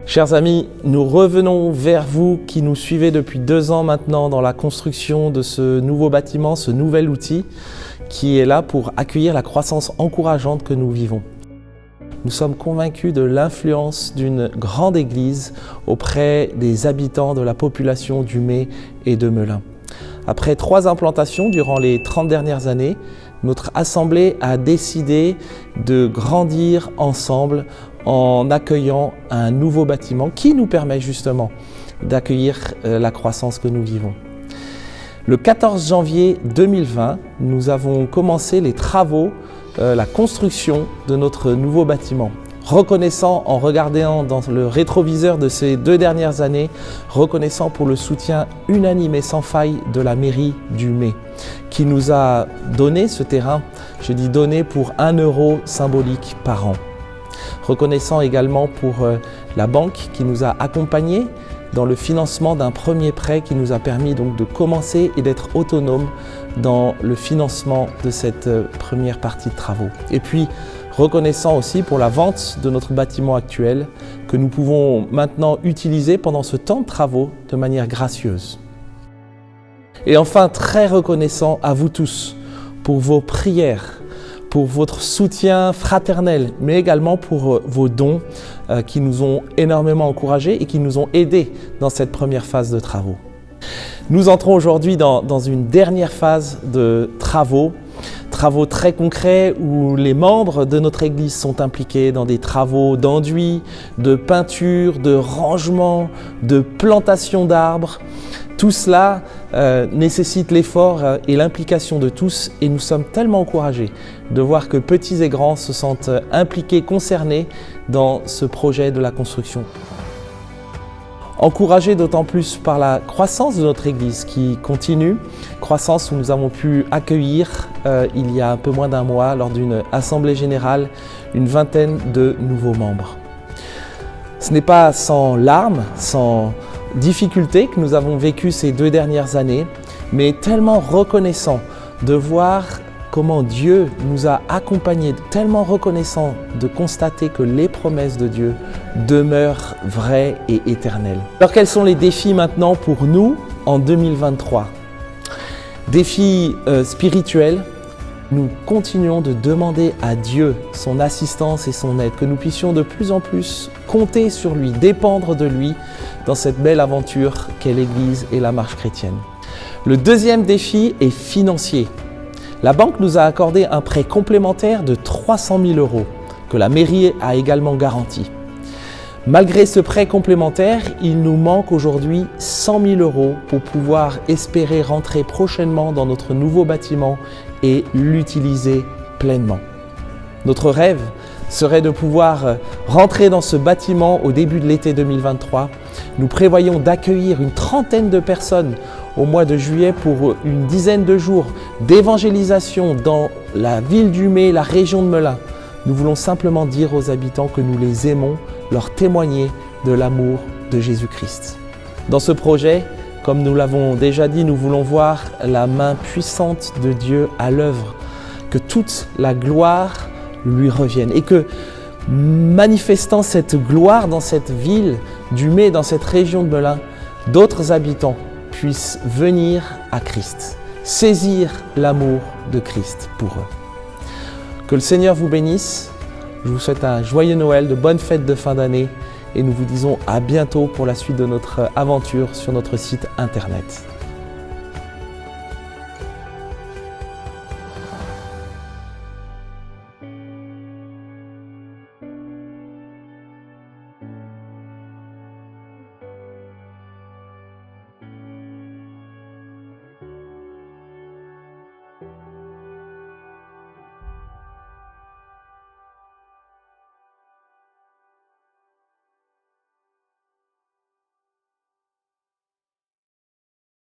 Chers amis, nous revenons vers vous qui nous suivez depuis 2 ans maintenant dans la construction de ce nouveau bâtiment, ce nouvel outil qui est là pour accueillir la croissance encourageante que nous vivons. Nous sommes convaincus de l'influence d'une grande église auprès des habitants de la population du May et de Melun. Après 3 implantations durant les 30 dernières années, notre assemblée a décidé de grandir ensemble en accueillant un nouveau bâtiment qui nous permet justement d'accueillir la croissance que nous vivons. Le 14 janvier 2020, nous avons commencé les travaux, la construction de notre nouveau bâtiment. Reconnaissant, en regardant dans le rétroviseur de ces 2 dernières années, reconnaissant pour le soutien unanime et sans faille de la mairie du May, qui nous a donné ce terrain, je dis donné pour 1 euro symbolique par an. Reconnaissant également pour la banque qui nous a accompagnés dans le financement d'un premier prêt qui nous a permis donc de commencer et d'être autonomes dans le financement de cette première partie de travaux. Et puis, reconnaissant aussi pour la vente de notre bâtiment actuel que nous pouvons maintenant utiliser pendant ce temps de travaux de manière gracieuse. Et enfin, très reconnaissant à vous tous pour vos prières, pour votre soutien fraternel, mais également pour vos dons qui nous ont énormément encouragés et qui nous ont aidés dans cette première phase de travaux. Nous entrons aujourd'hui dans une dernière phase de travaux très concrets où les membres de notre Église sont impliqués dans des travaux d'enduit, de peinture, de rangement, de plantation d'arbres. Tout cela nécessite l'effort et l'implication de tous et nous sommes tellement encouragés de voir que petits et grands se sentent impliqués, concernés dans ce projet de la construction. Encouragés d'autant plus par la croissance de notre Église qui continue, croissance où nous avons pu accueillir il y a un peu moins d'1 mois lors d'une assemblée générale une vingtaine de nouveaux membres. Ce n'est pas sans larmes, sans difficultés que nous avons vécu ces 2 dernières années, mais tellement reconnaissant de voir comment Dieu nous a accompagnés, tellement reconnaissant de constater que les promesses de Dieu demeurent vraies et éternelles. Alors quels sont les défis maintenant pour nous en 2023 ? Défis spirituels. Nous continuons de demander à Dieu son assistance et son aide, que nous puissions de plus en plus compter sur lui, dépendre de lui dans cette belle aventure qu'est l'Église et la marche chrétienne. Le deuxième défi est financier. La banque nous a accordé un prêt complémentaire de 300 000 € que la mairie a également garanti. Malgré ce prêt complémentaire, il nous manque aujourd'hui 100 000 € pour pouvoir espérer rentrer prochainement dans notre nouveau bâtiment et l'utiliser pleinement. Notre rêve serait de pouvoir rentrer dans ce bâtiment au début de l'été 2023. Nous prévoyons d'accueillir une 30aine de personnes au mois de juillet pour une dizaine de jours d'évangélisation dans la ville du May, la région de Melun. Nous voulons simplement dire aux habitants que nous les aimons, leur témoigner de l'amour de Jésus-Christ. Dans ce projet, comme nous l'avons déjà dit, nous voulons voir la main puissante de Dieu à l'œuvre, que toute la gloire lui revienne et que, manifestant cette gloire dans cette ville du May, dans cette région de Melun, d'autres habitants puissent venir à Christ, saisir l'amour de Christ pour eux. Que le Seigneur vous bénisse. Je vous souhaite un joyeux Noël, de bonnes fêtes de fin d'année et nous vous disons à bientôt pour la suite de notre aventure sur notre site internet.